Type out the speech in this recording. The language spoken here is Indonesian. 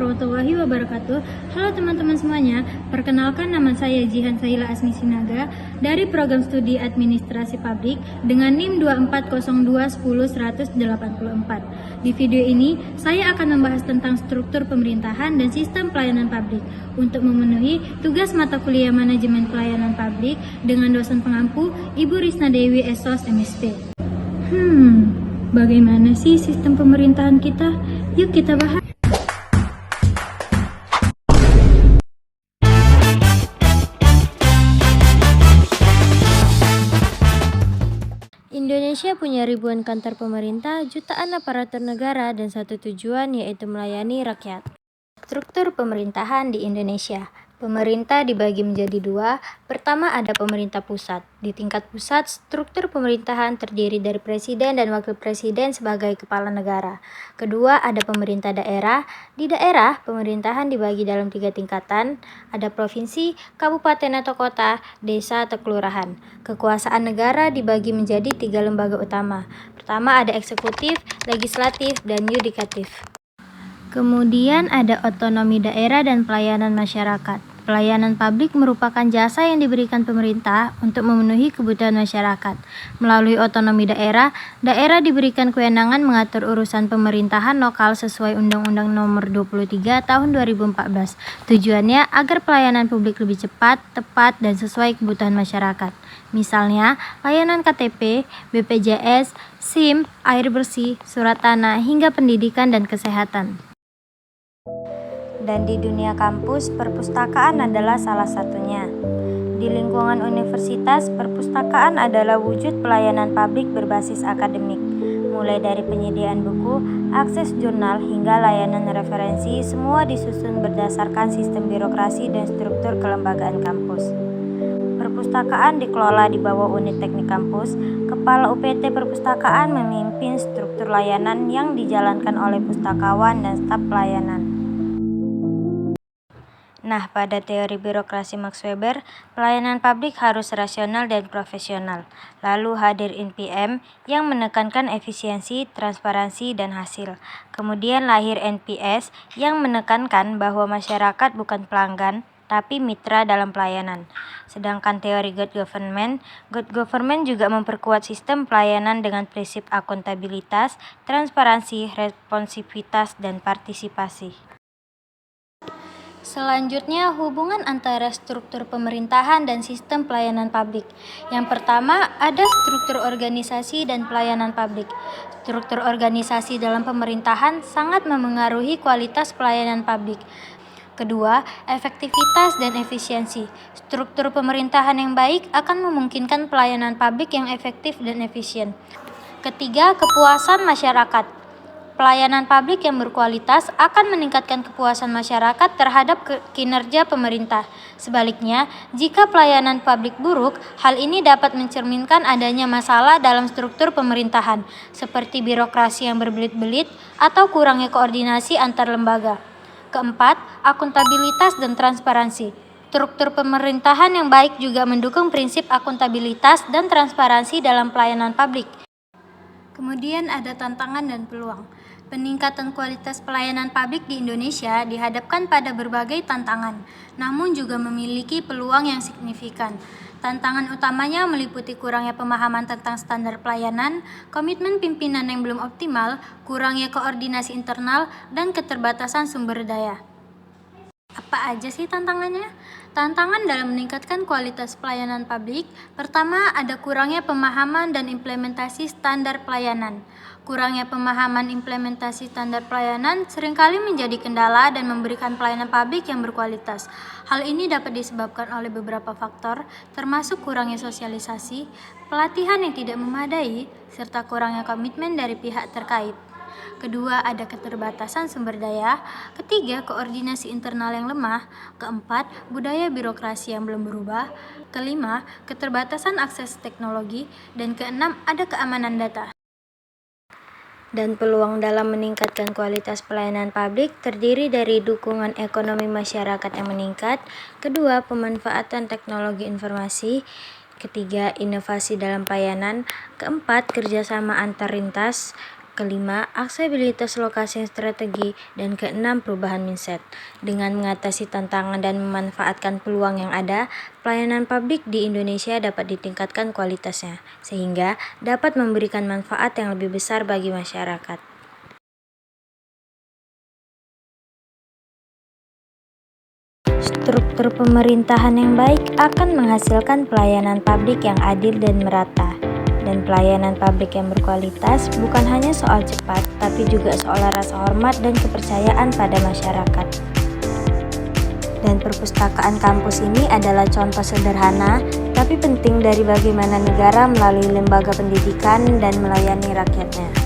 warahmatullahi wabarakatuh. Halo teman-teman semuanya, perkenalkan nama saya Jihan Sahila Asmi Sinaga dari Program Studi Administrasi Publik dengan NIM 2402110184. Di video ini, saya akan membahas tentang struktur pemerintahan dan sistem pelayanan publik untuk memenuhi tugas mata kuliah Manajemen Pelayanan Publik dengan dosen pengampu Ibu Risna Dewi SOS MSP. Bagaimana sih sistem pemerintahan kita? Yuk kita bahas. Indonesia punya ribuan kantor pemerintah, jutaan aparatur negara, dan satu tujuan yaitu melayani rakyat. Struktur pemerintahan di Indonesia. Pemerintah dibagi menjadi dua. Pertama ada pemerintah pusat. Di tingkat pusat, struktur pemerintahan terdiri dari presiden dan wakil presiden sebagai kepala negara. Kedua ada pemerintah daerah. Di daerah, pemerintahan dibagi dalam 3 tingkatan. Ada provinsi, kabupaten atau kota, desa atau kelurahan. Kekuasaan negara dibagi menjadi 3 lembaga utama. Pertama ada eksekutif, legislatif, dan yudikatif. Kemudian ada otonomi daerah dan pelayanan masyarakat. Pelayanan publik merupakan jasa yang diberikan pemerintah untuk memenuhi kebutuhan masyarakat. Melalui otonomi daerah, daerah diberikan kewenangan mengatur urusan pemerintahan lokal sesuai Undang-Undang Nomor 23 Tahun 2014. Tujuannya agar pelayanan publik lebih cepat, tepat, dan sesuai kebutuhan masyarakat. Misalnya, layanan KTP, BPJS, SIM, air bersih, surat tanah, hingga pendidikan dan kesehatan. Dan di dunia kampus, perpustakaan adalah salah satunya. Di lingkungan universitas, perpustakaan adalah wujud pelayanan publik berbasis akademik, mulai dari penyediaan buku, akses jurnal, hingga layanan referensi, semua disusun berdasarkan sistem birokrasi dan struktur kelembagaan kampus. Perpustakaan dikelola di bawah unit teknik kampus. Kepala UPT Perpustakaan memimpin struktur layanan yang dijalankan oleh pustakawan dan staf pelayanan. Nah, pada teori birokrasi Max Weber, pelayanan publik harus rasional dan profesional. Lalu hadir NPM yang menekankan efisiensi, transparansi, dan hasil. Kemudian lahir NPS yang menekankan bahwa masyarakat bukan pelanggan, tapi mitra dalam pelayanan. Sedangkan teori good government juga memperkuat sistem pelayanan dengan prinsip akuntabilitas, transparansi, responsivitas, dan partisipasi. Selanjutnya, hubungan antara struktur pemerintahan dan sistem pelayanan publik. Yang pertama, ada struktur organisasi dan pelayanan publik. Struktur organisasi dalam pemerintahan sangat memengaruhi kualitas pelayanan publik. Kedua, efektivitas dan efisiensi. Struktur pemerintahan yang baik akan memungkinkan pelayanan publik yang efektif dan efisien. Ketiga, kepuasan masyarakat. Pelayanan publik yang berkualitas akan meningkatkan kepuasan masyarakat terhadap kinerja pemerintah. Sebaliknya, jika pelayanan publik buruk, hal ini dapat mencerminkan adanya masalah dalam struktur pemerintahan, seperti birokrasi yang berbelit-belit atau kurangnya koordinasi antar lembaga. Keempat, akuntabilitas dan transparansi. Struktur pemerintahan yang baik juga mendukung prinsip akuntabilitas dan transparansi dalam pelayanan publik. Kemudian ada tantangan dan peluang. Peningkatan kualitas pelayanan publik di Indonesia dihadapkan pada berbagai tantangan, namun juga memiliki peluang yang signifikan. Tantangan utamanya meliputi kurangnya pemahaman tentang standar pelayanan, komitmen pimpinan yang belum optimal, kurangnya koordinasi internal, dan keterbatasan sumber daya. Apa aja sih tantangannya? Tantangan dalam meningkatkan kualitas pelayanan publik, pertama ada kurangnya pemahaman dan implementasi standar pelayanan. Kurangnya pemahaman implementasi standar pelayanan seringkali menjadi kendala dan memberikan pelayanan publik yang berkualitas. Hal ini dapat disebabkan oleh beberapa faktor, termasuk kurangnya sosialisasi, pelatihan yang tidak memadai, serta kurangnya komitmen dari pihak terkait. Kedua, ada keterbatasan sumber daya. Ketiga, koordinasi internal yang lemah. Keempat, budaya birokrasi yang belum berubah. Kelima, keterbatasan akses teknologi. Dan keenam, ada keamanan data. Dan peluang dalam meningkatkan kualitas pelayanan publik terdiri dari dukungan ekonomi masyarakat yang meningkat. Kedua, pemanfaatan teknologi informasi. Ketiga, inovasi dalam pelayanan. Keempat, kerjasama antar lintas. kelima, aksesibilitas lokasi yang strategi, dan keenam, perubahan mindset. Dengan mengatasi tantangan dan memanfaatkan peluang yang ada, pelayanan publik di Indonesia dapat ditingkatkan kualitasnya, sehingga dapat memberikan manfaat yang lebih besar bagi masyarakat. Struktur pemerintahan yang baik akan menghasilkan pelayanan publik yang adil dan merata. Dan pelayanan publik yang berkualitas bukan hanya soal cepat, tapi juga soal rasa hormat dan kepercayaan pada masyarakat. Dan perpustakaan kampus ini adalah contoh sederhana, tapi penting dari bagaimana negara melalui lembaga pendidikan dan melayani rakyatnya.